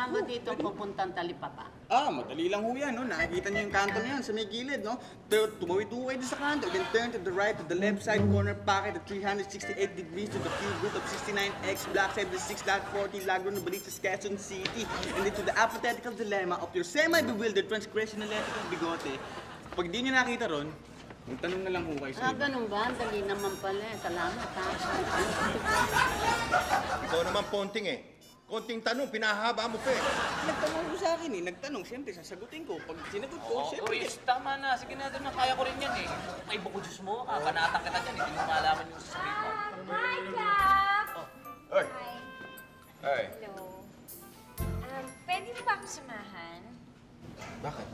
Saan ba dito pupuntang Talipapa? Madali lang ho yan, no? Nakikita niyo yung kanto na yan sa may gilid, no? Tumawid ho kayo sa kanto, then turn to the right, to the left side corner pocket at 368 degrees to the field route of 69X, block 76, lot 40, Laguna, Novaliches, Quezon City, and then to the apathetical dilemma of your semi-bewildered transgression electrical bigote. Pag di niyo nakita ron, magtanong na lang ho kayo sa iba. Ganun ba? Ang dali naman pala. Salamat, ha? Ikaw naman, Ponting eh. Konting tanong, pinahaba mo pa eh. Nagtanong ko sa akin eh, nagtanong, siyempre sasagutin ko. Pag sinagot ko, siyempre. Chris, tama na. Sige na, doon na. Kaya ko rin yan eh. Ay, bako Diyos mo. Banatang kita dyan. Hindi mo malaman yung sasabihin mo. Hi, Cap! Oy. Hi. Ay. Hello. Pwede mo ba ako samahan? Bakit?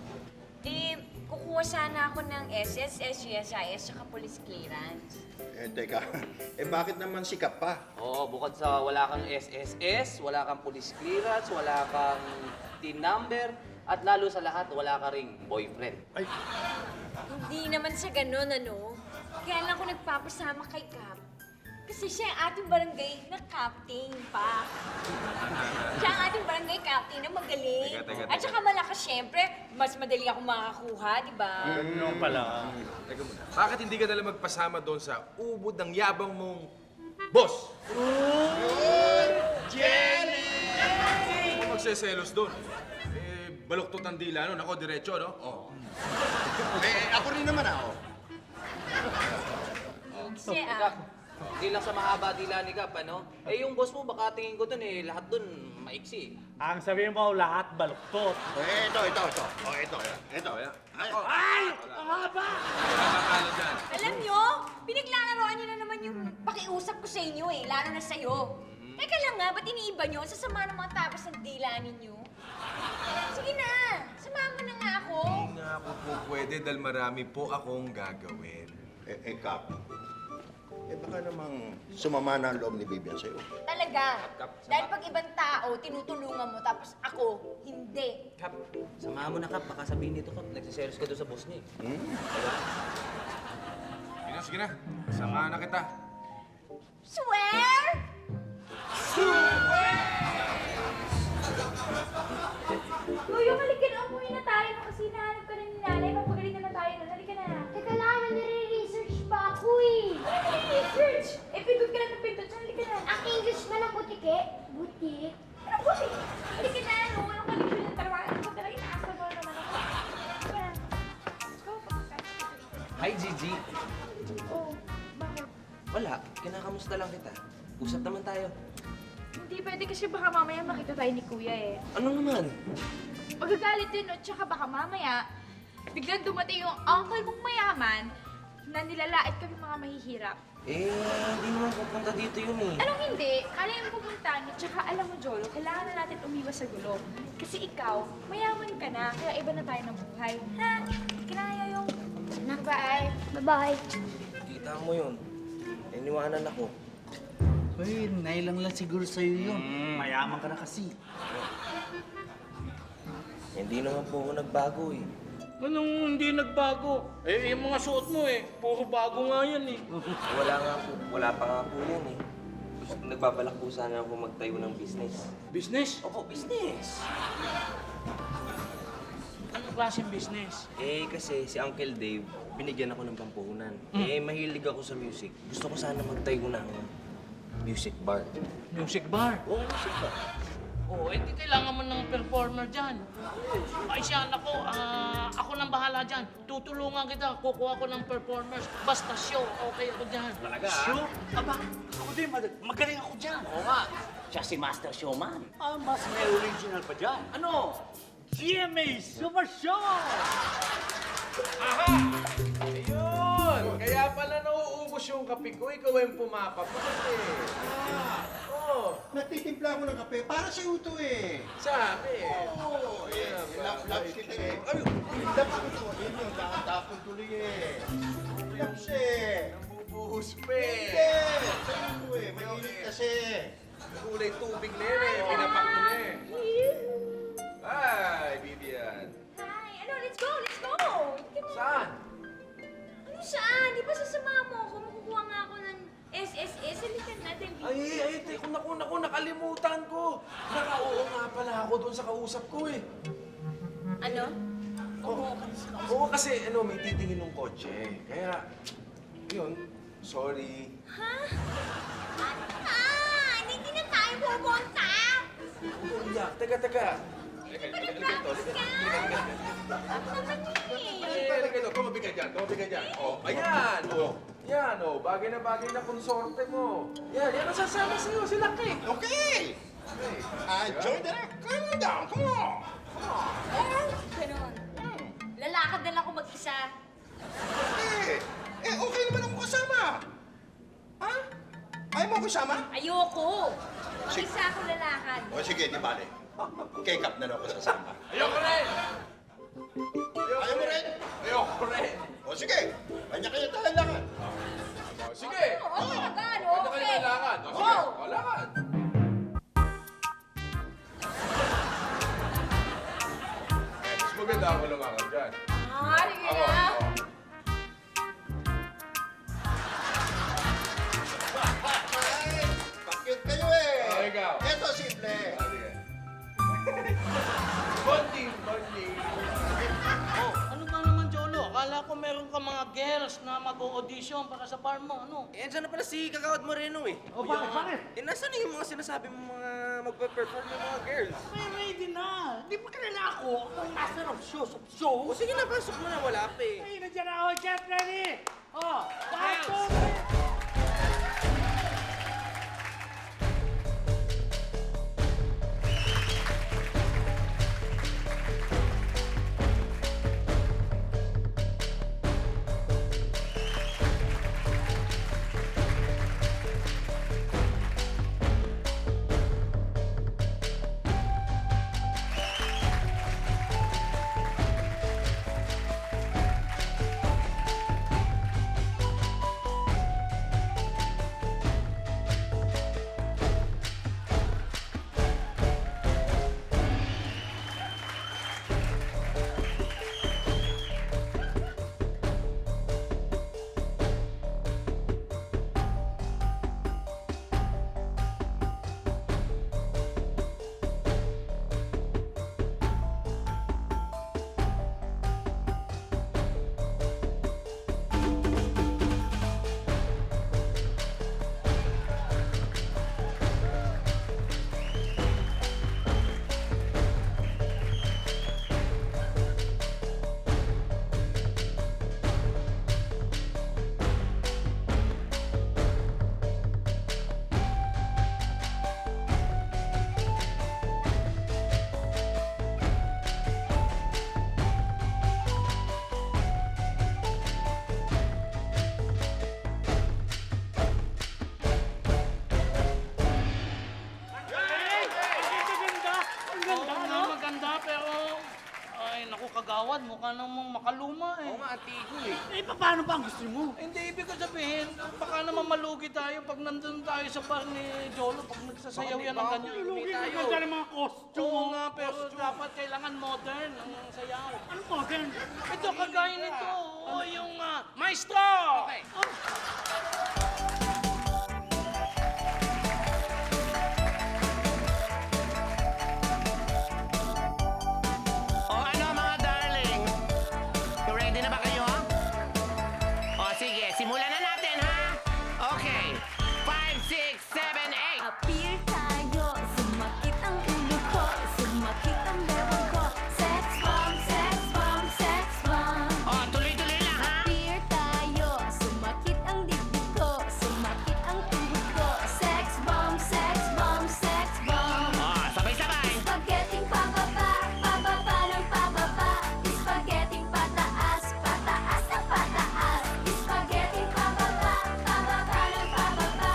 Kukuha sana ako ng SSS, USIS, tsaka police clearance. Teka. Bakit naman sikap pa? Oo, bukod sa wala kang SSS, wala kang police clearance, wala kang TIN number, at lalo sa lahat, wala ka ring boyfriend. Ay, Hindi naman sa ganun, ano? Kaya lang ako nagpapasama kay Cap. Kasi siya ang ating barangay na captain pa. Siya ang ating barangay captain na magaling. Teka. At saka malakas, syempre, mas madali ako makakuha, di ba? Ano pala? Teka muna, bakit hindi ka nalang magpasama doon sa ubod ng yabang mong boss? Jenny! Kung magseselos doon, baluktot ang dila nun. Ako, diretso, no? ako rin naman Siya, Hindi lang sa mahaba dila ni Gap, ano? Yung boss mo, baka tingin ko dun lahat dun maiksi. Ang sabihin mo, lahat baluktot. Ito. Ay! Ang haba! Nakakalo dyan. alam nyo, pinaglalaroan nyo na naman yung pakiusap ko sa inyo eh, lalo na sa'yo. Teka lang nga, ba't iniiba nyo? Sasama ng mga tapos ng dila ninyo. Sige na, samahan mo na nga ako. Hindi nga ako po pwede dahil marami po akong gagawin. Kap. Baka namang sumama na ang loob ni Vivian sa'yo. Talaga. Dahil pag ibang tao, tinutulungan mo, tapos ako, hindi. Kap, samahan mo na Kap, baka sabihin dito Kap, nagsiselos ka doon sa boss niya eh. Sige na. Samahan na kita. Swear? Kuya, halika na. Umuwi na tayo kasi nahanap ka na ni nanay. Magpagaling na tayo nun. Halika na. Teka lang, nare-research pa ako eh. Research! Pindot ka lang ng pindot. Halika na. Ang English man ang butike. Butik. Ano ba eh? Halika na. Walang connection ng trabaho. Ano ba talaga inaasa mo naman ako? Halika na. Let's go. Hi, Gigi. Oh, bakit? Wala, kinakamusta lang kita. Usap naman tayo. Hindi pwede kasi baka mamaya makita tayo ni Kuya eh. Ano naman? Magagalit din, no? Tsaka baka mamaya, biglang dumating yung uncle mong mayaman na nilalait kami mga mahihirap. Hindi naman pupunta dito yun eh. Anong hindi? Kala yung pupuntahan niyo, tsaka alam mo, Jolo, kailangan na natin umiwas sa gulo. Kasi ikaw, mayaman ka na, kaya iba na tayo ng buhay. Ha? Kinaya yung... Bye-bye. Bye-bye. Kita mo yun. Iniwanan ako. Uy, nailang lang siguro sa'yo yun. Mayaman ka na kasi. Hindi naman po ako nagbago eh. Anong hindi nagbago? Yung mga suot mo puro bago nga yan eh. Wala nga po. Wala pa nga po yan eh. Nagbabalak po sana ako magtayo ng business. Business? Opo, business. Anong klaseng business? Kasi si Uncle Dave, binigyan ako ng pampuhunan. Mahilig ako sa music. Gusto ko sana magtayo ng music bar. Music bar? Oo, music bar. Hindi kailangan mo ng performer dyan. Ay siya, ako nang bahala dyan. Tutulungan kita, kukuha ko ng performers. Basta show, okay ako dyan. Talaga? Show? Aba, ako din, magaling ako dyan. Oo nga. Siya si Master Showman. Mas may original pa dyan. Ano? GMA Super Show! Aha! Ayun! Kaya pala nauubos yung kape ko. Ikaw yung pumapapat eh. Nagtitimpla ako ng kape para sa uto eh. Sabi eh. Laps kita eh. Dapat ko to. Yun yung tapon tuloy eh. Laps eh. Nabubuhos pa eh. Hindi. Sa uto eh. Mainit kasi. Kulay tubig na yan eh. Pinapak mo na eh. Ay, Vivian. Hi! Ano? Let's go! Let's go! Saan? Ano saan? Di ba sasama mo ako? Makukuha nga ako ng SSS. Halika natin. Ay, teko, naku, nakalimutan ko. Naka-oo nga pala ako doon sa ko eh. Ano? Oo, kasi may titingin ng kotse. Kaya, yun, sorry. Ha? Hindi na tayo pumunta! Iyak, taga. Halika ito, tumabi ka dyan. Oh, ayan, oh. Yan, oh, bagay na konsorte mo. Yan ang sasama sa'yo, si Lucky. Okay! Join the rest. Calm down, come on! Ganon. Lalakad na lang ako mag-isa. Okay naman ako kasama. Ha? Ayaw mo kasama? Ayoko! Mag-isa ako lalakad. O sige, di bale. Kay Kap na lang ako sasama. Ayoko rin. Ayaw mo rin? Ayoko rin. O sige, kanya-kanya tayo lakad. Oh, sige. Okay na ba? Kanya Okay. kayo lakad. O, sige. O, lakad. Mas maganda ako lumakad dyan. Sige Ako. na. Ay, bakit kayo eh? Oh, ikaw. Ito, simple. Ah, sige. Bonding. Ano ba naman, Jolo? Akala ko meron ka mga girls na mag-audition para sa bar mo, ano? Eh, andyan na pala si Kagawad Moreno eh. O, bakit? Eh, nasaan na yung mga sinasabi mo mga magpa-perform yung mga girls? May ready na. Di ba kilala ako? Ang master of show. O sige na, pasok mo na. Wala pa eh. Ay, nandiyan ako. Get ready. Oh, pasok! Kagawad, mukha namang makaluma eh. Oo nga, antigo eh. Eh, paano ba ang gusto mo? Hindi, ibig ko sabihin, baka naman malugi tayo pag nandun tayo sa bar ni Jolo, pag nagsasayaw yan ng ganyan. Malugi tayo. Ganda ng mga costume. Oo nga, pero dapat kailangan modern ang sayaw. Anong modern? Ito, kagaya nito. O, yung maestro! Okay. O ano mga darling? Ready na ba kayo? O sige, simulan na natin ha? Okay. 5, 6, 7, 8. Appear tayo, sumakit ang ulo ko, sumakit ang bewang ko. Sex bomb, sex bomb, sex bomb. O, tuloy-tuloy lang ha? Appear tayo, sumakit ang dibdib ko, sumakit ang tuhod ko. Sex bomb, sex bomb, sex bomb. O, sabay-sabay. Spaghetti pababa, pababa ng pababa. Spaghetti pataas, pataas ng pataas. Spaghetti pababa, pababa ng pababa.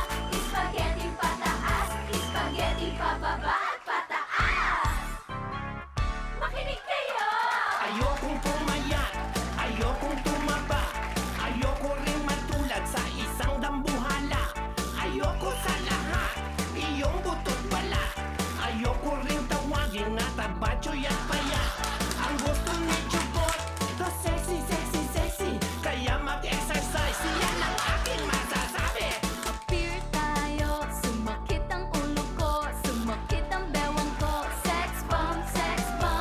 Spaghetti pataas, spaghetti pababa at pataas. Makinig kayo! Ayokong pumayat, ayokong tumaba, ayoko ring matulad sa isang dambuhala. Ayoko sa lahat, iyong butot balat. Ayoko ring tawagin na tabachoy at payat. Ang gusto ni Chupot, the sexy, sexy, sexy. Kaya mag-exercise, yan ang aking masasabi. Appear tayo, sumakit ang ulo ko, sumakit ang bewang ko. Sex bomb, sex bomb,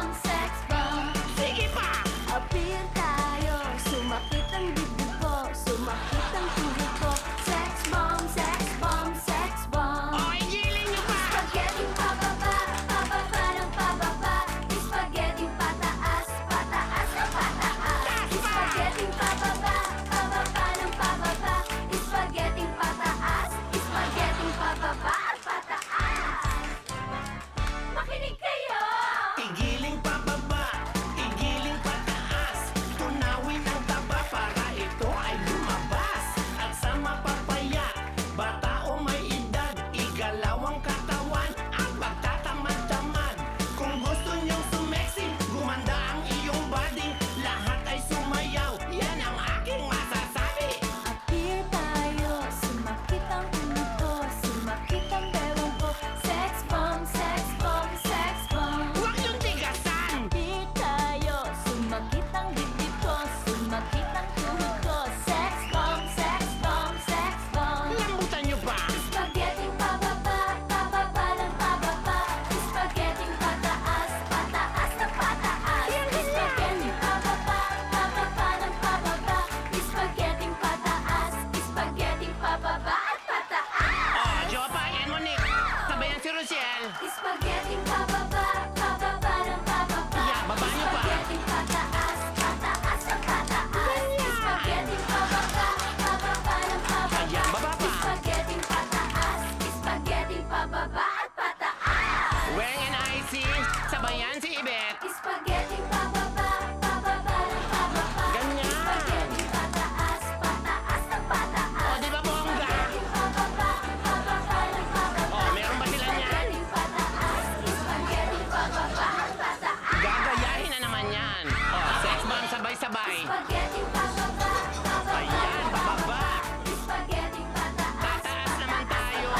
Bebet. Spaghetti pababa, pababa, pababa. Ganyan. Spaghetti pataas, pataas na pataas. O, di ba bongga? Spaghetti pababa, pababa, pababa. O, meron ba sila niyan? Spaghetti pataas, spaghetti pababa, pataas. Gagayahin na naman yan. O, sex bomb sabay-sabay. Spaghetti pababa, pababa, Ayan, bababa. Spaghetti pataas, Tataas naman tayo.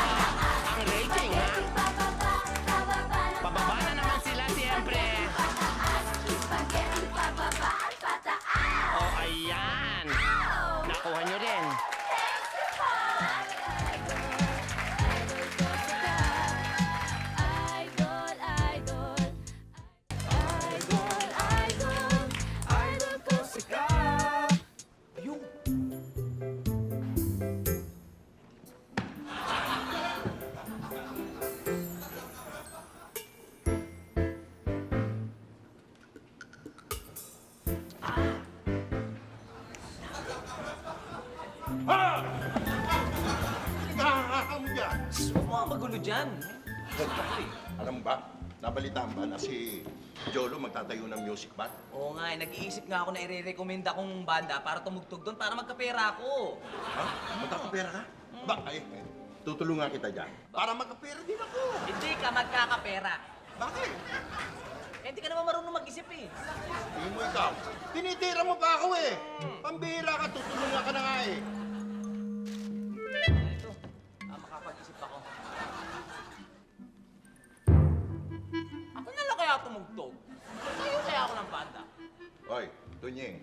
Ang rating, ha? pababa, pababa, Pababa na naman sila, siyempre. spaghetti pababa, pataas. O, ayan. Nakuha nyo rin. Idol, idol, idol, idol, idol ko sikat. Nakakakam dyan. Huwag mo magulo dyan. Alam mo ba, nabalitaan ba na si Jolo magtatayo ng music band? Oo nga, nag-iisip nga ako na i-recommend akong banda para tumugtog doon para magkapera ako. Ha? Magkakapera ka? Ba, tutulungan kita dyan. Para magkapera din ako. Hindi ka magkakapera. Bakit? Eh, hindi ka naman marunong mag-isip eh. Tingin mo ikaw, tinitira mo pa ako eh. Pambira ka, tutulungan ka na nga eh. Ito, makapag-isip ako. Ako na lang kaya tumugtog. Tayo kaya ako ng banda. Hoy, Tunying.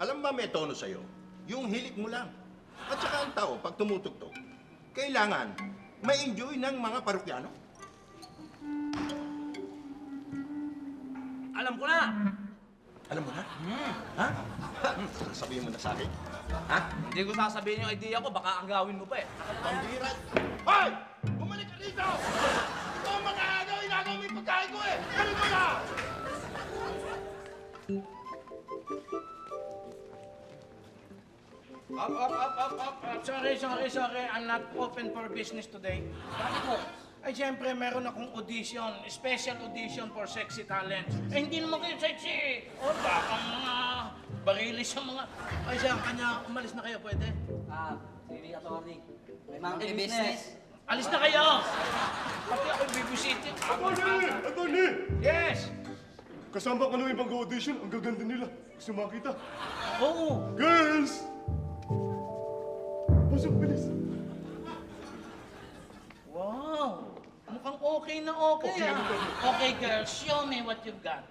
Alam ba may tono sa'yo? Yung hilik mo lang. At saka ang tao, pag tumutugtog, kailangan ma-enjoy ng mga parokyano. Alam ko na! Alam mo na? Ha? Sasabihin mo na sa akin? Ha? Hindi ko sasabihin yung idea ko, baka agawin mo pa eh. Pambira! Hoy! Bumalik ka dito! Ito ang mga agaw, inagaw mo yung pagkain ko eh! Balik mo na! Up. Sorry. I'm not open for business today. Bakit po? Ay, siyempre, meron akong audition, special audition for sexy talent. Eh, hindi naman kayo sexy. O, baka mga barilis sa mga... Ay, siya, kanya, umalis na kayo, pwede? Sige, attorney. May monkey business. Alis na kayo! Pati ako bibisitin. Attorney! Yes! Kasama ka nung ibang audition, ang gaganda nila. Gusto mo makita? Oo! Girls! Pasok, bilis. Wow! Mukhang okay na okay, ah. Okay, girls, show me what you've got.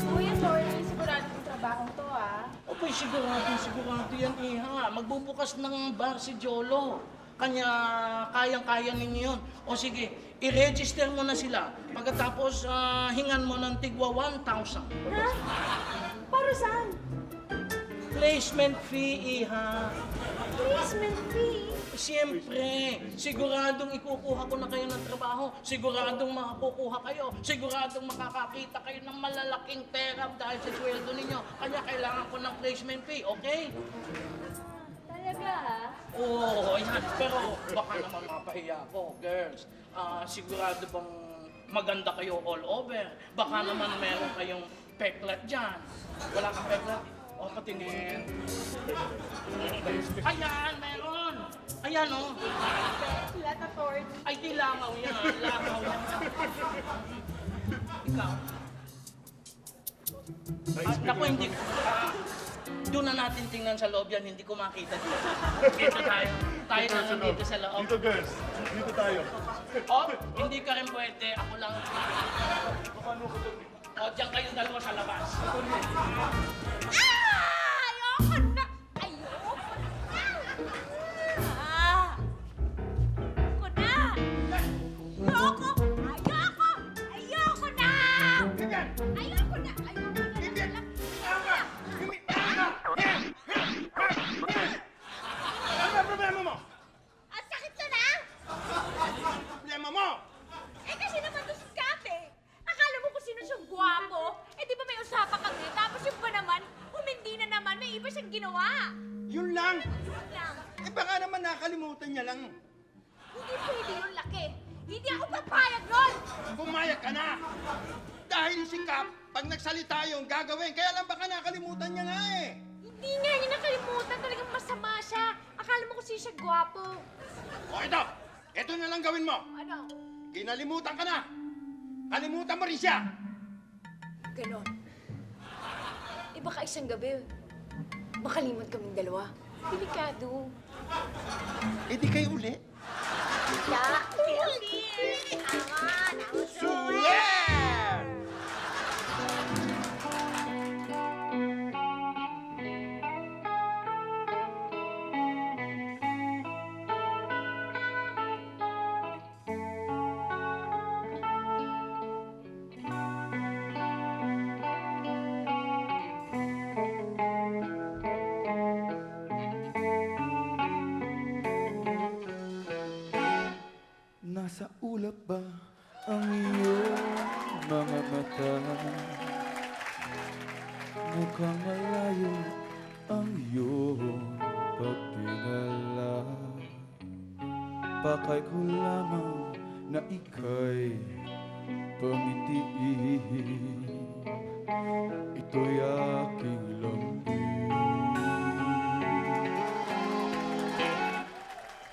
Kuya Jordan, sigurado yung trabaho to, ah. Opo, sigurado yan, iha. Magbubukas ng bar si Jolo. Kanya, kayang-kaya ninyo yun. O sige, i-register mo na sila. Pagkatapos, hingan mo ng tigwa 1,000. Ha? Para saan? Placement fee, iha. Placement fee? Siyempre, siguradong ikukuha ko na kayo ng trabaho. Siguradong makakukuha kayo. Siguradong makakakita kayo ng malalaking pera dahil sa sweldo ninyo. Kanya kailangan ko ng placement fee, okay? Talaga, ha? Oo, yan. Pero baka naman mapahiya ako, girls. Sigurado bang maganda kayo all over? Baka naman meron kayong peklat dyan. Wala kang peklat? O, patingin. Ayan, meron! Ayan, oh. Flat authority. Ay, di langaw yan. Langaw yan. Ikaw? Naku, hindi. Doon na natin tingnan sa loob yan. Hindi ko makita dito. Dito tayo. Tayo na lang dito sa loob. Dito, girls. Dito tayo. Oh, hindi ka rin pwede. Ako lang. O, diyan kayo dalawa sa labas. Ayoko na! Ayoko na! Ayoko na! Ayoko! Ayoko na! Ayoko na! Ano ba problema mo? Ang sakit na na! Problema mo? Eh kasi naman to si Kate. Akala mo kung sino siyang gwapo? Eh di ba may usapan kami? Tapos yung ba naman, humindi na naman, may iba siyang ginawa. Yun lang. Yun lang. Eh baka naman nakalimutan niya lang. Hindi ako papayag nun! Pumayag ka na! Dahil si Cap, pag nagsalita yung gagawin, kaya lang baka nakalimutan niya nga eh. Hindi nga niya nakalimutan. Talagang masama siya. Akala mo kasi siya gwapo. O ito na lang gawin mo. Ano? Kinalimutan ka na. Kalimutan mo rin siya. Ganon. Eh baka isang gabi, makalimot kaming dalawa. Delikado. Eh di kayo uli. Yeah. Tama. Swear! Nasa ulap ba ang iyong mga mata? Mukhang malayo ang iyong pagtingala. Pakay ko lamang na ika'y pangitiin. Ito'y aking lambing.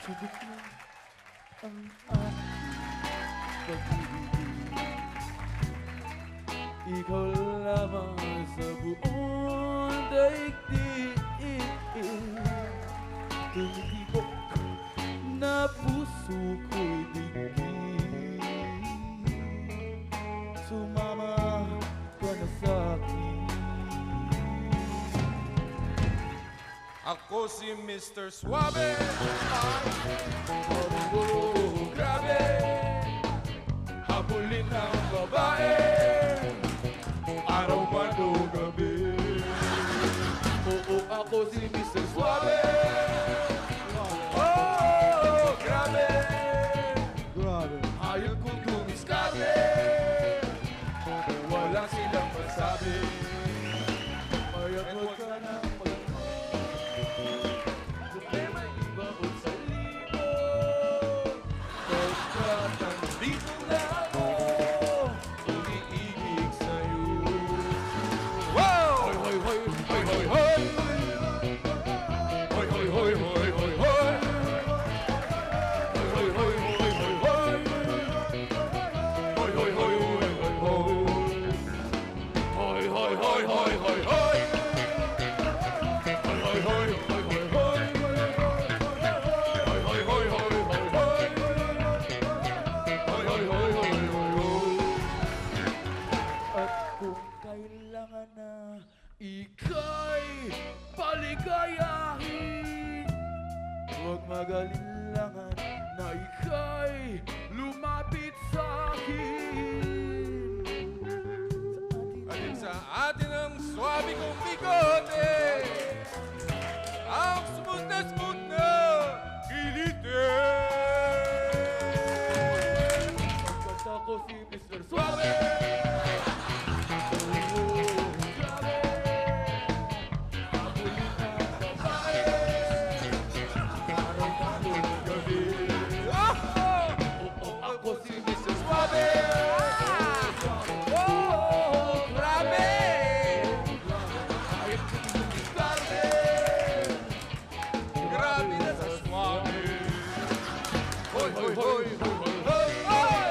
Sabi ko ang aking pag-ibig, ikaw lamang sa buong daigdig. Tumitibok na puso ko'y digdig. Sumama ka na sa'kin. Ako si Mr. Suave. Oh, grabe. Habulin ang babae. Araw man o gabi. Oo, ako si Mr. Suave. Oh, grabe. Hayop kong dumiskarte. Walang silang masabi. Kaya't huwag ka na problema iba o sa libo. Pagkat nandito na ako, umiibig sa'yo. Wow! Hoy, hoy, hoy! Hoy, hoy, hoy! Hoy, hoy, hoy, hoy, hoy, hoy! Hoy, hoy, hoy, hoy, hoy, hoy! Hoy, hoy, hoy, hoy, hoy, hoy! Hoy, hoy, hoy, hoy, hoy, hoy! Hoy, hoy, hoy, hoy, hoy, hoy! Hoy, hoy, hoy, hoy, hoy, hoy! Hoy, hoy, hoy, hoy, hoy, hoy! At kung kailangan na ika'y paligayahin, huwag mag-alinlangan na ika'y lumapit sa'kin. Alin sa atin ang swabe kong bigote, ang smooth na kilitin. Pagkat ako si Mr. Suave. Ako si Mr. Suave. Oh, grabe. Kahit dumiskarte, grabe na sa suave. Hoy, hoy, hoy, hoy, hoy, hoy, hoy!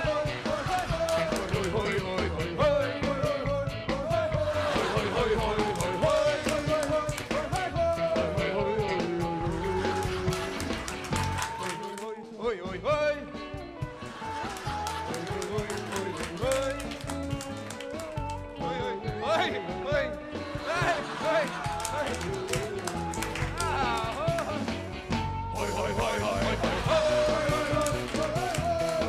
Hoy, hoy, hoy, hoy, hoy! Hoy, hoy, hoy, hoy, hoy, hoy! Hoy, hoy, hoy! Hoy, hoy, hoy, hoy, hoy, hoy!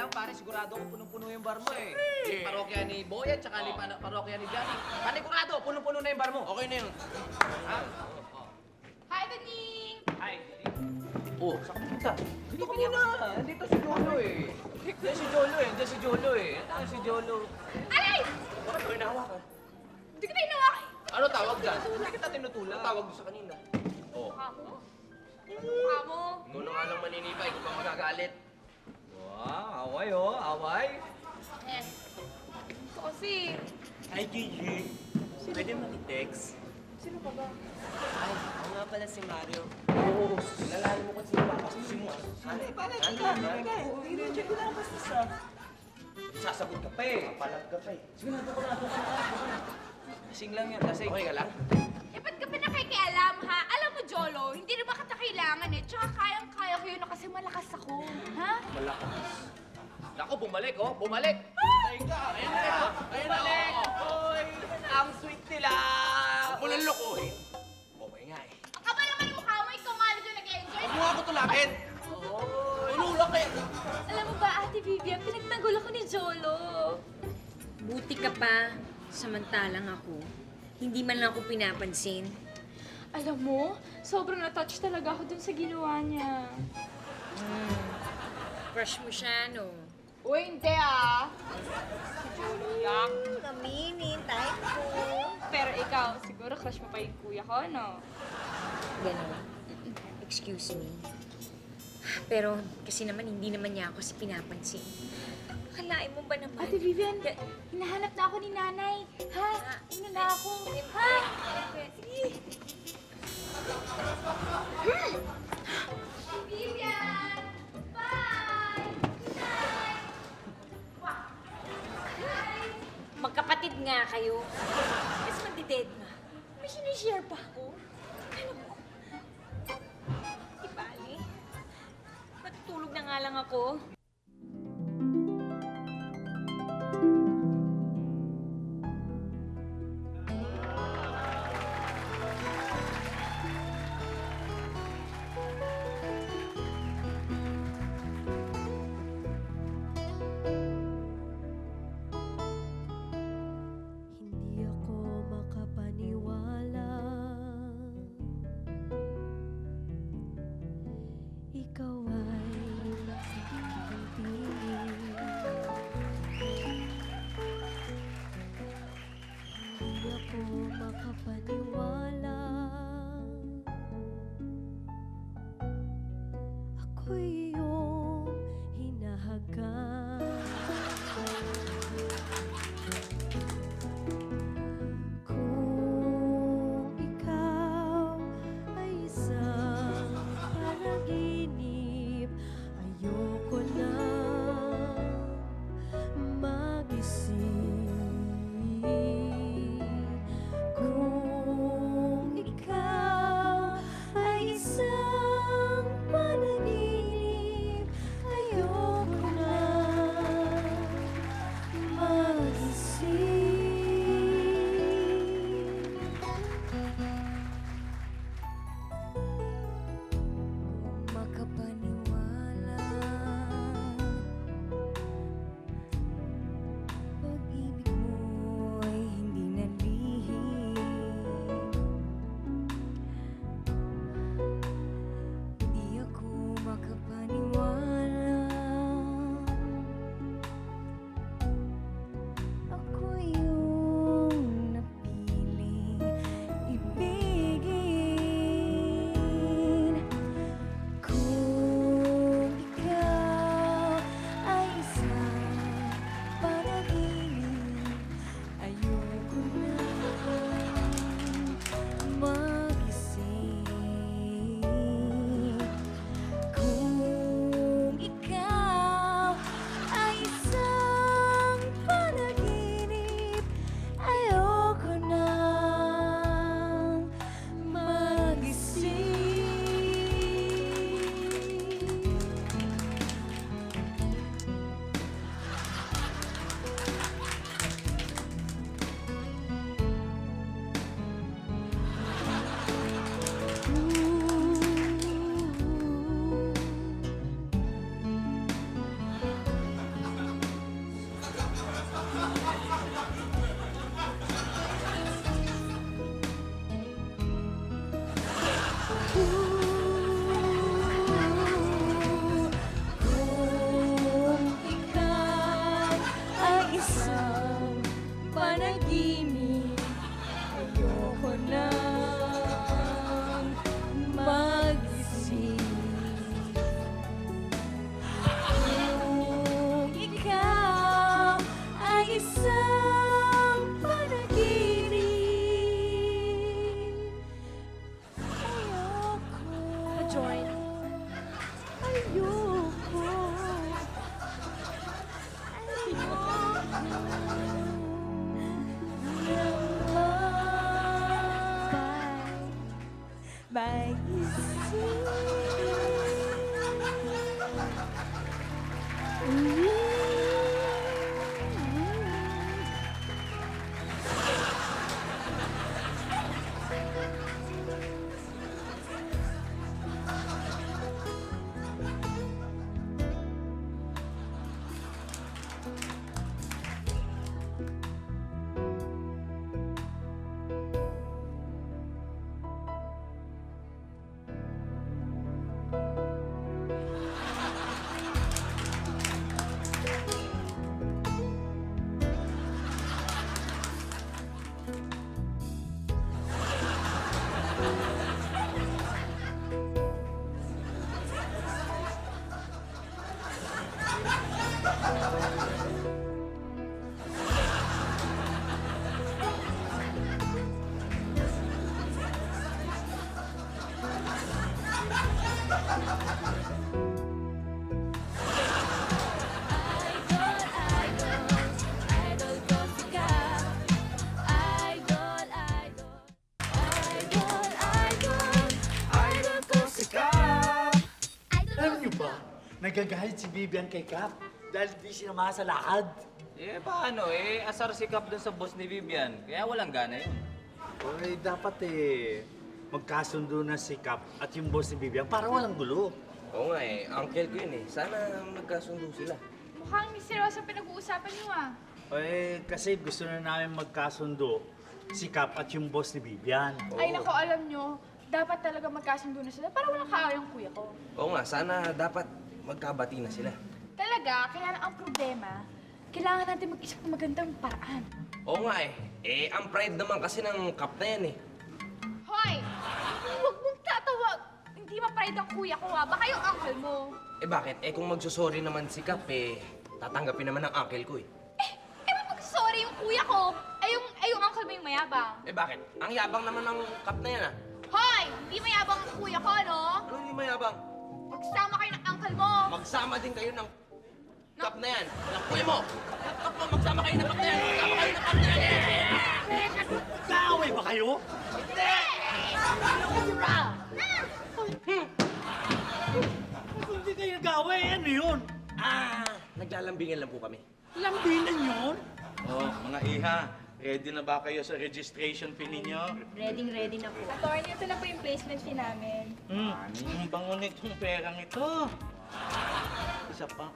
lang, pare, sigurado ko punong-puno yung bar mo eh. Yung parokya ni Boy at saka ni parokya ni Johnny. Panigurado, punong-puno na yung bar mo. Okay na yun. Hi, Dating! Ay, Oh, saan ka pupunta? dito ka muna. Dito si Jolo eh. Diyan si Jolo eh. Diyan si Jolo eh. Diyan si Jolo. Alay! Bakit ko hinahawa ka? Hindi kita hinawa. Ano tawag dyan? Hindi kita tinutulak. Ano tawag doon sa kanina? Oh. Mukha mo? Mukha mo? Noon nga lang maninipay, kung pa magagalit. Wow, away oh, away. Eh. Ito kasi. Hi, Gigi. Pwede makitext? Sino ka ba? Ay, ako nga pala si Mario. Oo, nalala mo kung sino papasusin mo. Ano, ipalag ka na. I-check ko lang basta sa... Sasagot ka pa eh. Palag ka pa eh. Sige na, ako na. Lasing lang yan, lasing. Okay ka lang? Eh, ba't ka pa nakikialam, ha? Alam mo, Jolo, hindi naman kita kailangan eh. Tsaka kayang-kaya ko yun na kasi malakas ako. Ha? Naku, bumalik oh, bumalik! Ayun ka, ayun na. Ayun na. Oy, ang sweet nila. Walang lokohin. Okay nga eh. Ang kapal naman ng mukha mo, ikaw nga dyan nag-enjoy. Huwag mo ako tulakin! Tululak eh! Alam mo ba, Ate Vivian, pinagtanggol ako ni Jolo. Buti ka pa, samantalang ako. Hindi man lang ako pinapansin. Alam mo, sobrang na-touch talaga ako dun sa ginawa niya. Crush mo siya, no? Uy, hindi ah. Aminin, type ko. Pero ikaw, siguro crush mo pa yung kuya ko, no? Ganon. Excuse me. Pero kasi naman, hindi naman niya ako si pinapansin. Akalain mo ba naman? Ate Vivian, hinahanap na ako ni nanay. Ha? Ano na ako? Ha? Sige. Vivian! Bye! Bye! Magkapatid nga kayo. Kasi magdi-dead ma. May sinishare pa ako. Ano ko? Di bali. Matutulog na nga lang ako. Hindi ako makapaniwala. Ikaw ay nakikita. join? Ayoko. Bye. Idol ko si Cap. Idol ko si Cap. Alam niyo ba, nagagalit si Vivian kay Cap dahil di sinamahan sa lakad. Eh, paano eh? Asar si Cap dun sa boss ni Vivian. Kaya walang gana yun. Oy, dapat magkasundo na si Cap at yung boss ni Vivian para walang gulo. Oo nga eh, uncle ko yun eh. Sana magkasundo sila. Mukhang seryoso pinag-uusapan niyo ah. Kasi gusto na namin magkasundo si Cap at yung boss ni Vivian. Ay nako, alam nyo, dapat talaga magkasundo na sila para walang kaaway ang kuya ko. Oo nga, sana dapat magkabati na sila. Talaga, kaya ang problema, kailangan natin mag-isip ng magandang paraan. Oo nga eh. Eh, ang pride naman kasi ng Cap na yan eh. Hoy! Huwag mong tatawag! Hindi ma-pride ang kuya ko ha, baka yung uncle mo. Eh bakit? Eh kung magsusorry naman si Cap tatanggapin naman ng uncle ko eh. Ba't mag-sorry yung kuya ko? Yung uncle mo yung mayabang. Eh bakit? Ang yabang naman ng Cap na yan ah. Hoy! Hindi mayabang ang kuya ko, no? Ano hindi mayabang? Magsama kayo ng uncle mo. Magsama din kayo ng Cap na yan. Ng kuya mo. Cap mo, magsama kayo ng Cap na yan. Magsama kayo ng Cap na yan. Kaaway ba kayo? Hindi kayo nag-away, ano yun? Naglalambingan lang po kami. Lambinan yun? Oh, mga iha, ready na ba kayo sa registration fee ninyo? Ready na po. Attorney, ito na po yung placement fee namin. Ang bango nitong perang ito. Isa pa.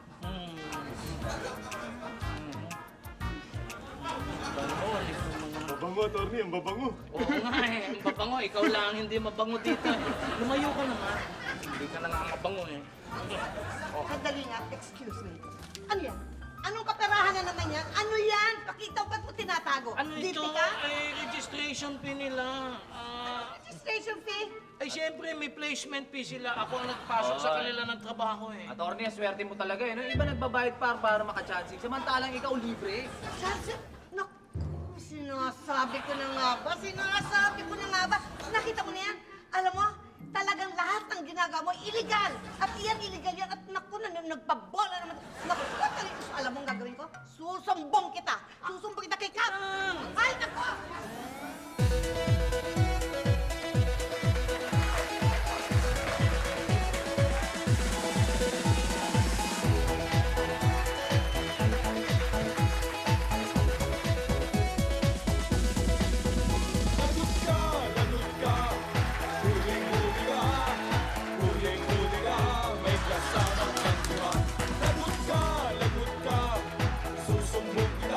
Bango, Babango, attorney, ang babango. Oo nga eh, ang babango. Ikaw lang hindi mabango dito. Lumayo ka naman. Hindi ka na nga mabango eh. Sandali nga, excuse me. Ano yan? Anong kaperahan na naman yan? Ano yan? Pakita ba't mo tinatago? Ano ito? Guilty ka? Eh, registration fee nila. Registration fee? Ay, siyempre, may placement fee sila. Ako ang nagpasok sa kanila ng trabaho eh. Attorney, swerte mo talaga eh. No? Iba nagbabayad para maka-chancing. Samantalang ikaw libre. Charles, naku, sinasabi ko na nga ba? Sinasabi ko na nga ba? Nakita mo na yan? Alam mo, talagang lahat ng ginagawa mo, illegal. At iyan, illegal yan. At naku, nagpabola naman. Naku, alam mo ang gagawin ko? Susumbong kita. Susumbong kita kay Cap. Ay, naku! Susumbong kita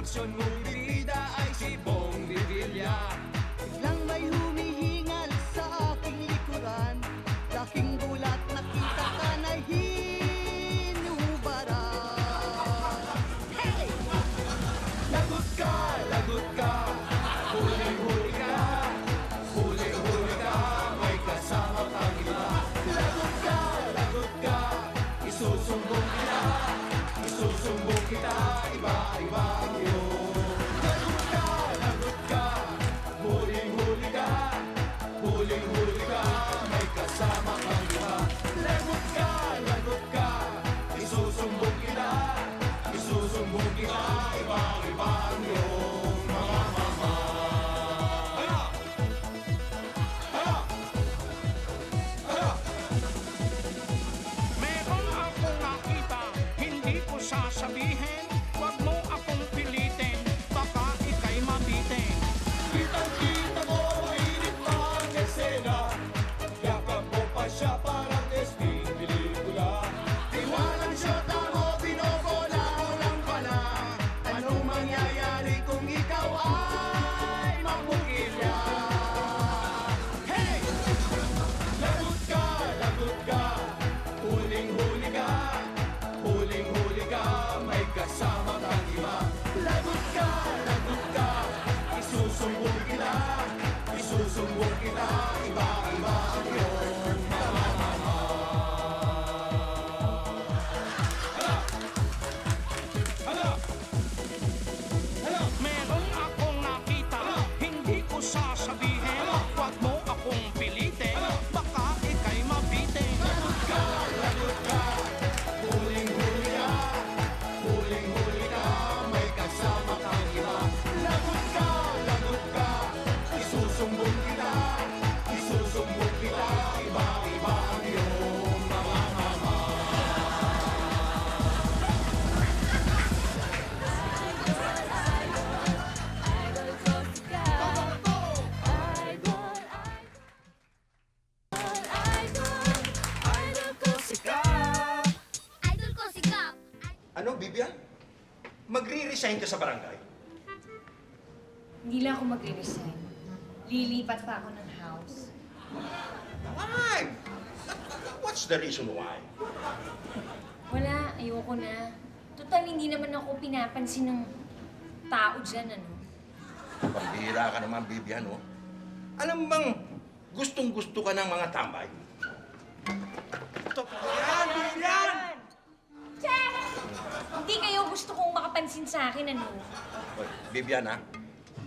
Atensyon mo bida ay si Bong Revilla. Biglang may humihingal sa aking likuran. Laking gulat, nakita ka na hinubaran. Hey! Lagot ka, huling-huli ka, huling-huli ka, may kasama kang iba. Lagot ka, isusumbong kita, iba-iba yun. Lagot ka, huling-huli ka, huling-huli ka, may kasama kang iba. Lagot ka, isusumbong kita, iba-iba yun. Mga mama. Hala! Hala! Hala! Meron akong nakita, hindi ko sasabihin. Huwag mo akong pilitin, baka ika'y mabitin. Kitang-kita mo, mainit pa ang eksena. Yakap mo pa siya parang testing pelikula. Tiwalang syota mo, binobola mo lang pala. Anong mangyayari kung ikaw ay mapukilya? Hey! Lagot ka, huling-huli ka, huling-huli ka, may kasama kang iba. Lagot ka, isusumbong kita, iba-iba yun. Mga mama. Hala! Hala! Hala! Meron akong nakita, hindi ko sasabihin. Huwag mo akong pilitin, baka ika'y mabitin. Lagot ka, huling-huli ka, huling-huli ka, may kasama kang iba. Lagot ka, isusumbong kita, iba-iba yun. Mga mama. Idol ko si Cap. Idol ko si Cap. Idol ko si Cap. Ano, Vivian? Magre-resign ka sa barangay? Hindi lang ako magre-resign. Lilipat pa ako ng house. Why? What's the reason why? Wala, ayoko na. Total, hindi naman ako pinapansin ng tao dyan, ano? Pambihira ka naman, Vivian, oh. Alam bang gustong-gusto ka ng mga tambay? Check! Hindi kayo gusto kong makapansin sa akin, ano? Oy, Vivian, ha?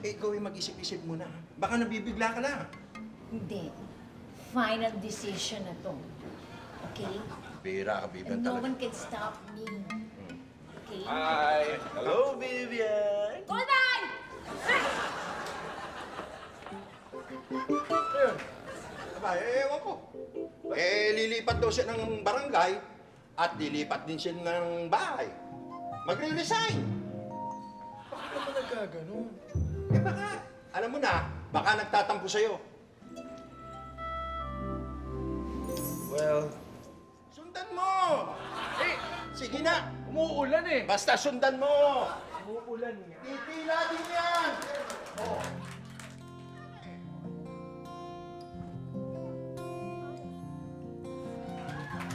Ikaw ay mag-isip-isip muna. Baka nabibigla ka na. Hindi. Final decision na to. Okay? Bihira ka, Vivian, And no talaga. one can stop me. Okay? Hi! Hello, Vivian! Golden! Aba, ewan ko. Lilipat daw siya ng barangay at lilipat din siya ng bahay. Magre-resign. Bakit naman nagkaganon? Baka, alam mo na, baka nagtatampo sa'yo. Well, Sundan mo! Sige na! umuulan eh. Basta sundan mo! Umuulan nga. Titila din yan!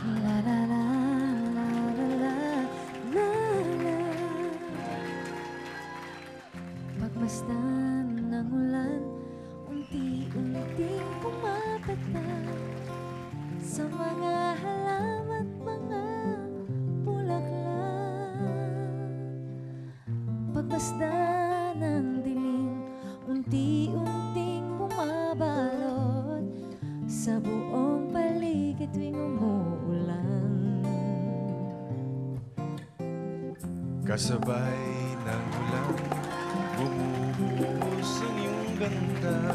La la la la la la la la. Pagmasdan ng ulan, unti-unting pumapatak sa mga halaman, mga bulaklak. Pagmasdan ng dilim, unti-unting bumabalot sa buong paligid tuwing umuulan. Kasabay ng ulan, bumubuhos ang iyong ganda.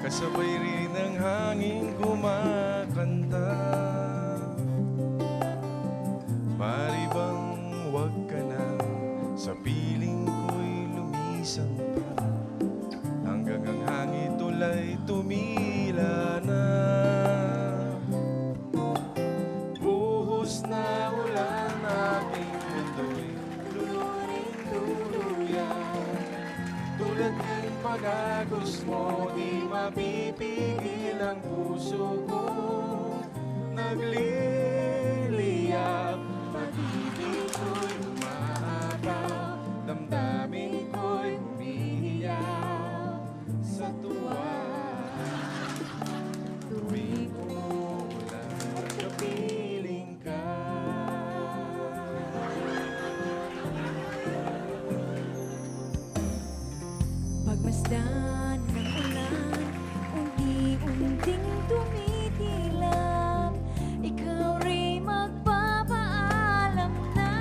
Kasabay rin ang hangin kumakanta. Mari bang huwag ka na, sa piling ko'y lumisan pa, hanggang ang hangin tulay tumila na. Buhos na ulan, aking mundo'y luluring-luluring. pag-agos mo, di mapipigil ang puso ko. Nagliliyap, pag-ibig ko'y umaapaw, damdamin ko'y umiiyak sa tuwa. Tuwing umuulan at kapiling ka. Pagmasdan ng ulan, unti-unting tumitilap. Ikaw rin magpapaalam na.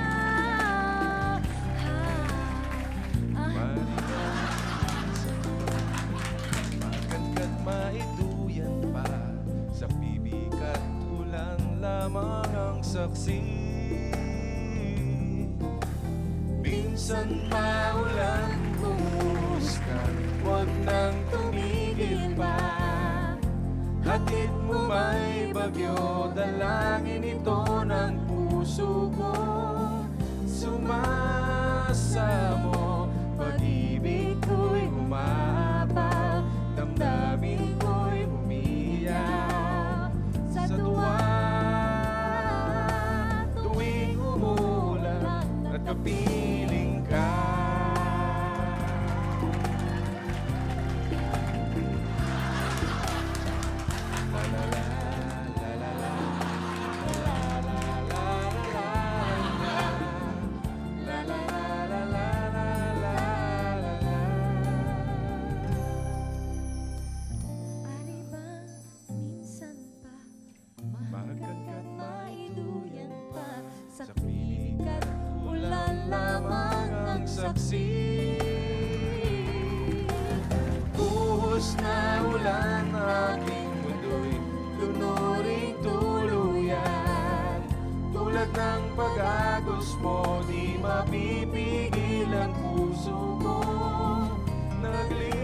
Magkat maiduyan pa, sa bibig at ulan lamang ang saksi. Minsan maulan, humuskan, huwag nang tumigil pa. Hatid mo may bagyo, dalangin ito ng puso ko. Sumasamo, pag-ibig ko'y umaapaw, damdamin ko'y umiiyak sa tuwa. Tuwing umulan at kapiling ka. Ari ba minsan pa Magkat maiduyan pa sa sa piling piling at ulan lamang ang saksi. Buhos na ulan, aking mundo'y lunuring tuluyan. Tulad ng pag-agos mo, di mapipigil ang puso ko. Nagliliyap,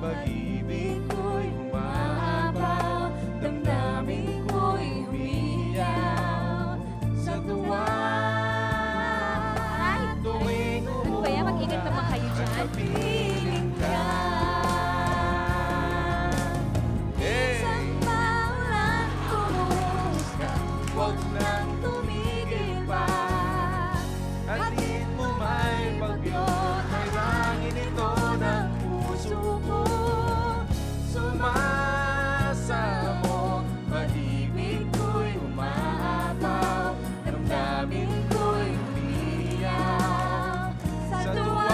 pag-ibig ko'y umaapaw, damdamin ko'y umiiyak sa tuwa. Tuwing Ano ba yan? Mag-ingat naman kayo dyan. kapiling ka. Minsan pa ulan humuskan, Huwag nang tumigil pa. Hatid mo may bagyo, may langin ito ng puso ko. Sumasamo, pag-ibig ko'y umaapaw, damdamin ko'y umiiyak sa tuwa.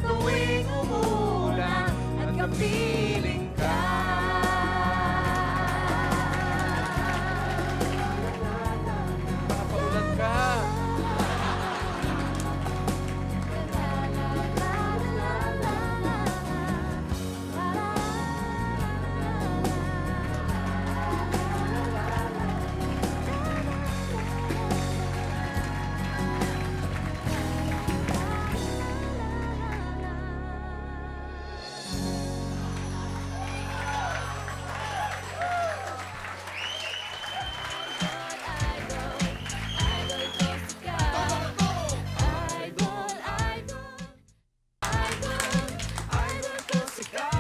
Tuwing umulan at kapiling ka. Mapaulan ka.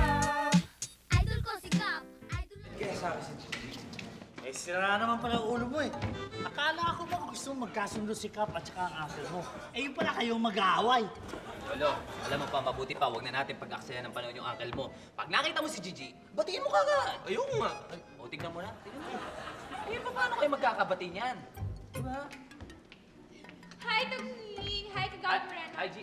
Idol ko si Cap. Idol Eh, sira naman pala ang ulo mo eh. Akala ko ba gusto mo magkasundo si Cap at saka ang uncle mo? Eh, yun pala kayong mag-aaway. Lolo, alam mo pa, mabuti pa, huwag na natin pag-aksayan ng panahon yung uncle mo. Pag nakita mo si Gigi, batiin mo kagad. Ayun nga. O, tignan mo na, tignan mo. Eh, paano kayo magkakabati niyan? Diba? Hi, Tugning! Hi, Kagawin! Hi, G.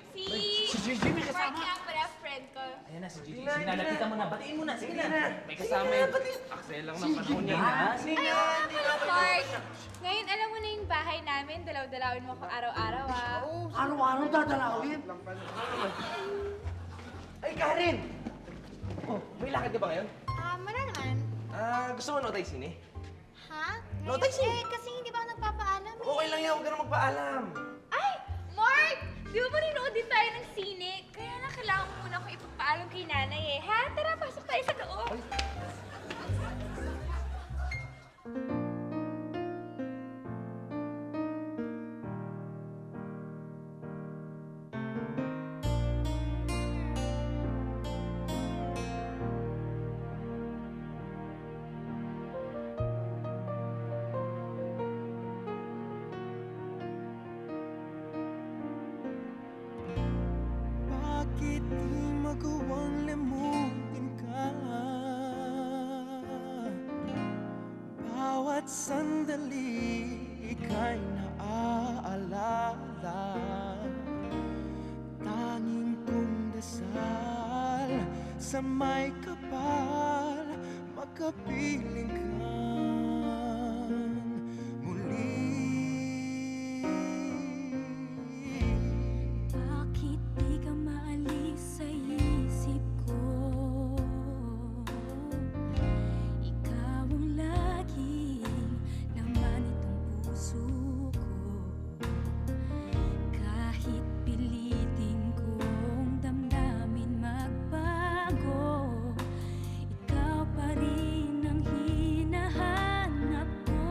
Si Gigi may kasama. Mark nga pala, friend ko. Ayan na si Gigi. Sige na, lapitan mo na. Batiin mo na. Sige na. May kasama yun. Aksaya lang ng panahon niya. Ay, nga pala, Mark! Ngayon, alam mo na yung bahay namin. Dalaw-dalawin mo ko araw-araw, ah. Araw-araw dadalawin. Ay, Karen! Oh, may lakad ka ba ngayon? Wala naman. Gusto mo notay sine? Ha? No, tayo Eh, kasi hindi ba ako nagpapaalam eh. Okay lang yan, huwag ka na magpaalam. Ay! Mark! Di ba marinood din tayo ng sine? Kaya lang kailangan mo muna ako ipagpaalam kay nanay eh. Ha? Tara, pasok tayo sa loob. magawang limutin ka. Bawat sandali ika'y naaalala. Tanging kong dasal sa may kapal, makapiling kang muli. Bakit di ka maalis sa isip ko? Ikaw ang laging laman itong puso ko. Kahit pilitin kong damdamin magbago, ikaw pa rin ang hinahanap ko.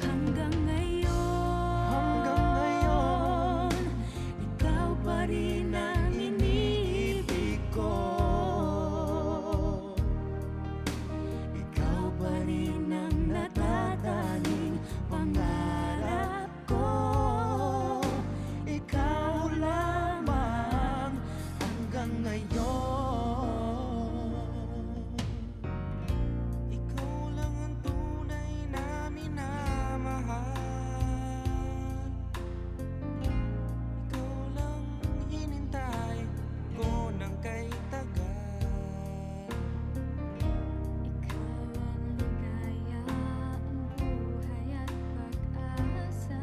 Hanggang ngayon, ikaw pa rin ang iniibig ko. Ikaw pa rin ang natatanging pangarap ko. Ikaw lamang hanggang ngayon. Ikaw lang ang tunay na minamahal. Ikaw lang hinintay ko ng kay tagal. Ikaw ang ligaya, ang buhay at pag-asa.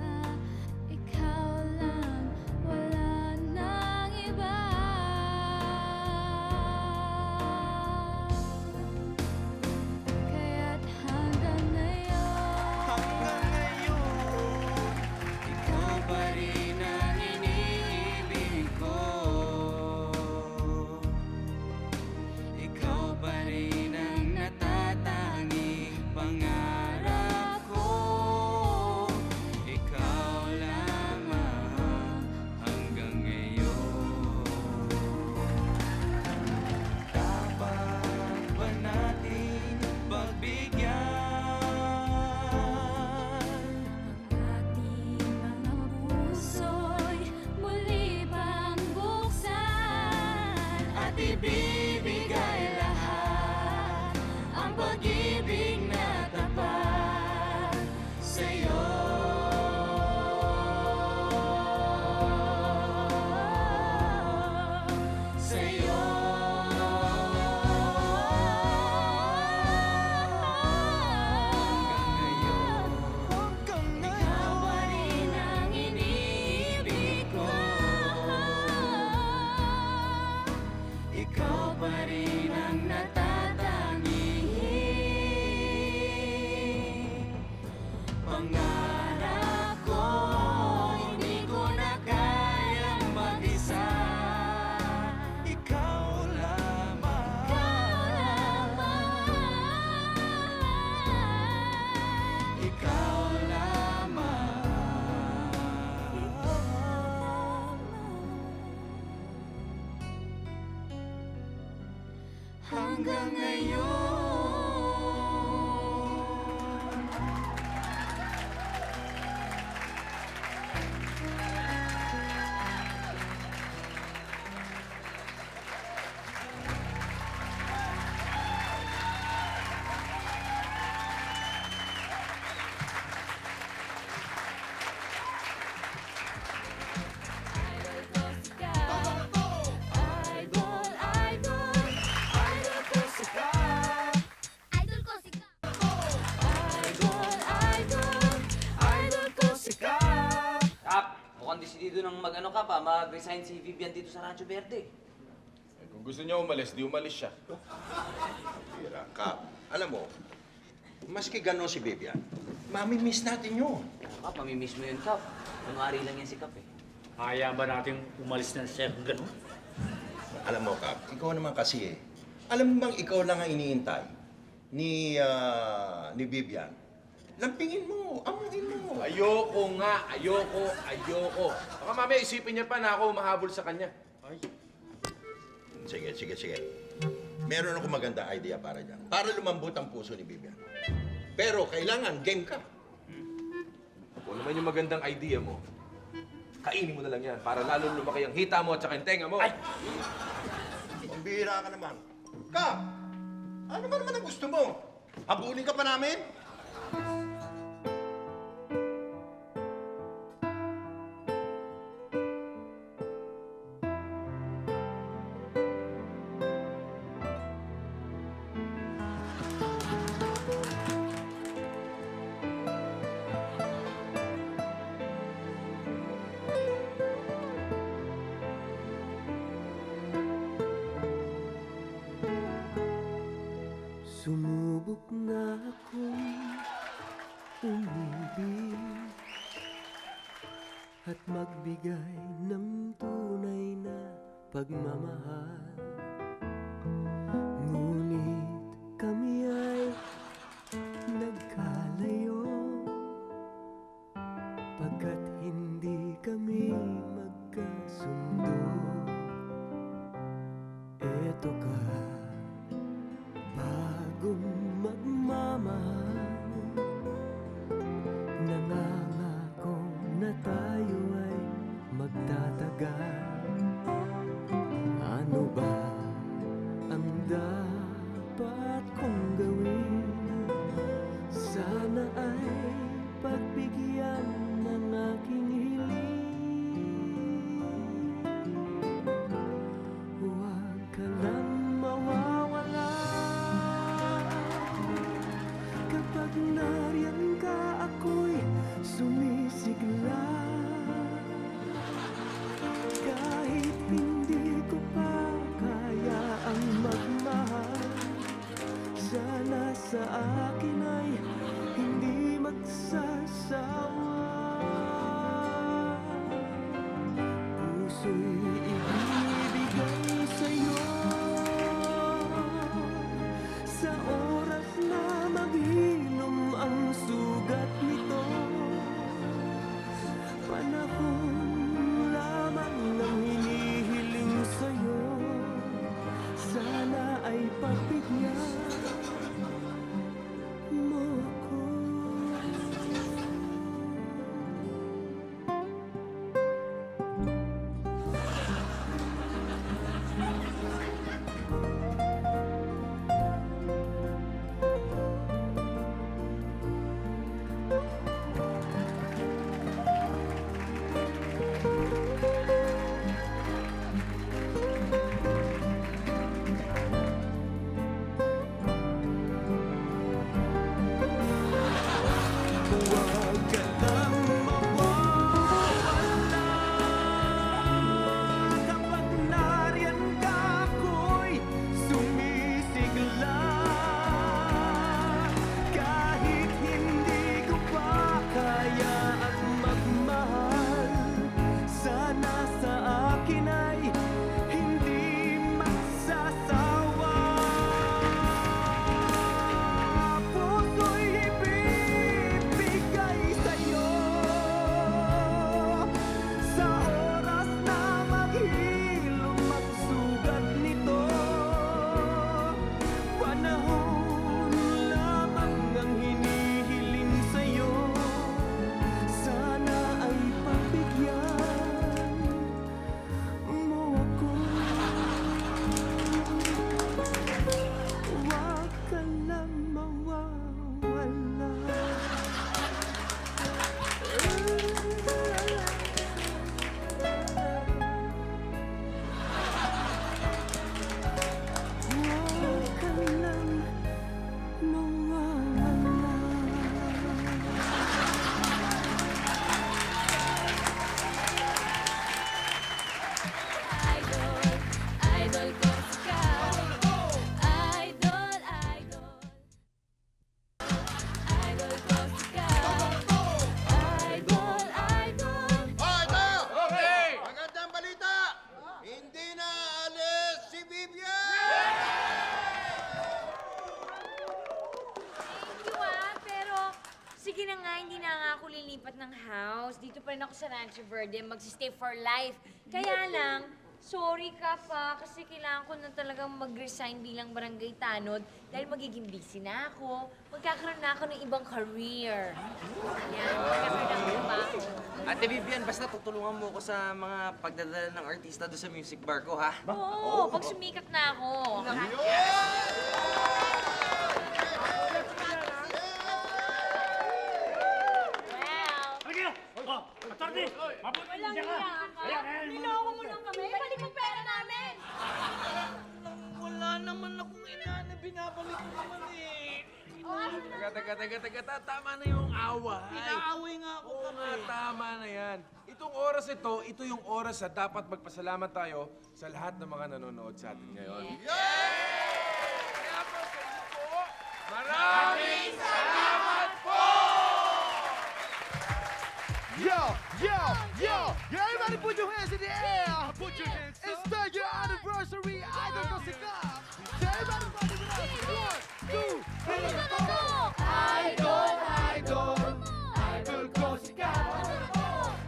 Ikaw lang, wala nang iba. Kaya't hanggang ngayon, Ikaw pa rin ang iniibig ko. Ikaw pa rin ang natatanging pangarap ko. Ikaw lamang hanggang ngayon. Dapat ba natin pagbigyan ang ating mga puso'y muli bang buksan at ibibigay lahat ang pag-ibig na tapat sa'yo? Sa'yo. Hanggang ngayon, ikaw pa rin ang iniibig ko. Ikaw pa rin ang natatanging pangarap ko. Hindi ko na kayang mag-isa. Ikaw lamang. Ikaw lamang. Hanggang ngayon. Idol ko si Kap. Kap, mukhang desidido ng mag-resign si Vivian dito sa Rancho Verde. Kung gusto niya umalis, di umalis siya. Tira, Kap. Alam mo, maski gano'n si Vivian, mami-miss natin yun. Kap, mamimiss mo yun, Kap. Kunwari lang yan si Kap eh. Hayaan ba natin umalis na siya kung gano'n? Alam mo, Kap, ikaw naman kasi eh. Alam mo bang ikaw lang ang iniintay ni Vivian? Lampingin mo, amuin mo. Ayoko nga, ayoko. Baka mamaya isipin niya pa na ako mahabol sa kanya. Sige. Meron ako maganda idea para dyan. Para lumambot ang puso ni Vivian. Pero kailangan game ka. Kung naman yung magandang idea mo, Kainin mo na lang yan para lalo lumaki ang hita mo at saka yung tenga mo. Ay! Pambira ka naman. Kap! Ano ba naman ang gusto mo? Habulin ka pa namin? Sumubok na akong umibig at magbigay ng tunay na pagmamahal. Ngunit kami ay nagkalayo pagkat hindi kami magkasundo. Eto ka, bagong magmamahal, nangangako na tayo ay magtatagal. Ano ba ang dapat kong gawin? Sana ay pagbigyan ng aking hiling. Huwag ka lang mawawala kapag nariyan ka, ako'y sumisigla. Kahit hindi ko pa kaya ang magmahal, sana sa akin ay hindi magsasawa. Puso'y ibibigay sa'yo sa oras na maghilom ang sugat nito. Panahon lamang ang hinihiling sa'yo, sana ay pagbigyan mo ko. Huwag ka lang mawawala kapag nariyan ka, ako'y sumisigla. Kahit hindi ko pa kaya ang magmahal, sana sa akin ay hindi magsasawa. Puso'y ibibigay sa'yo sa oras na maghilom ang sugat nito. Panahon lamang ang hinihiling sa'yo, sana ay pagbigyan mo ako. Huwag ka lang mawawala. Huwag ka lang mawawala. Idol, idol ko si Cap. Idol, idol. Idol ko si Cap. Idol, idol. Oh, ito! Okay! Magandang balita! Hindi na alis si Vivian! Thank you pero sige na nga, hindi na nga ako lilipat ng house. Dito pa rin ako sa Rancho Verde, magsistay for life. Kaya lang, sorry ka pa, kasi kailangan ko na talagang mag-resign bilang barangay tanod dahil magiging busy na ako. Magkakaroon na ako ng ibang career. Yan, magkakaroon na ako ng trabaho. Ate Vivian, basta tutulungan mo ko sa mga pagdadala ng artista doon sa music bar ko, ha? Oo, pag sumikat na ako. Well, Sige! Oh, attorney! walang iya ka. Niloko mo lang kami. Balik mo pera namin. Wala naman akong inaano, binabalik ko naman eh. Teka, tama na yung away. Inaaway nga ako Oo nga, kami. tama na yan. Itong oras ito yung oras na dapat magpasalamat tayo sa lahat ng mga nanonood sa atin ngayon. Kaya po sa inyo po, maraming salamat po! Yo! Everybody put your hands in the air! Put your hands up! It's the year anniversary! Idol ko si Cap! Everybody party with us! 1, 2, 3, 4! Idol ko si Cap!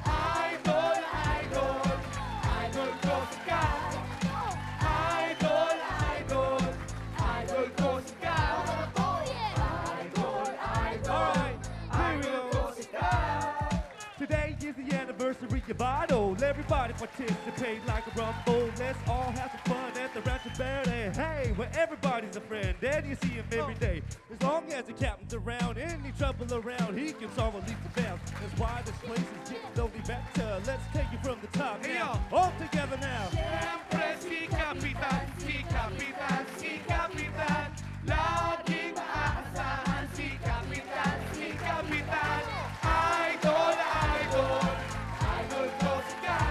Idol ko si Cap! Idol ko si Cap! Today is the anniversary of Idol. Everybody participate like a rumble. Let's all have some fun at the Rancho Verde. Hey, where everybody's a friend and you see him every day. As long as the captain's around, any trouble around, he can solve at least the bounce. That's why this place is getting only better. Let's take it from the top now. All together now. Siempre si Kapitan, si Kapitan, si Kapitan. Laging aasahan si Kapitan, si Kapitan. Idol ko si Cap.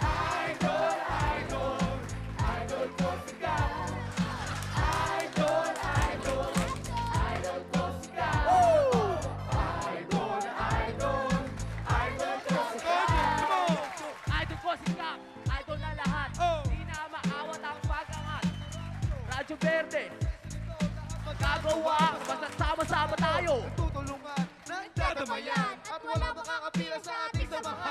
Idol ko si Cap. Idol ko si Cap. Idol ko si Cap. Idol ko si Cap, idol na lahat. Di na maawat ang pag-angat. Radyo Verde, magagawa, basta sama-sama tayo. Tutulungan, nagdadamayan, at wala makakapila sa ating samahan.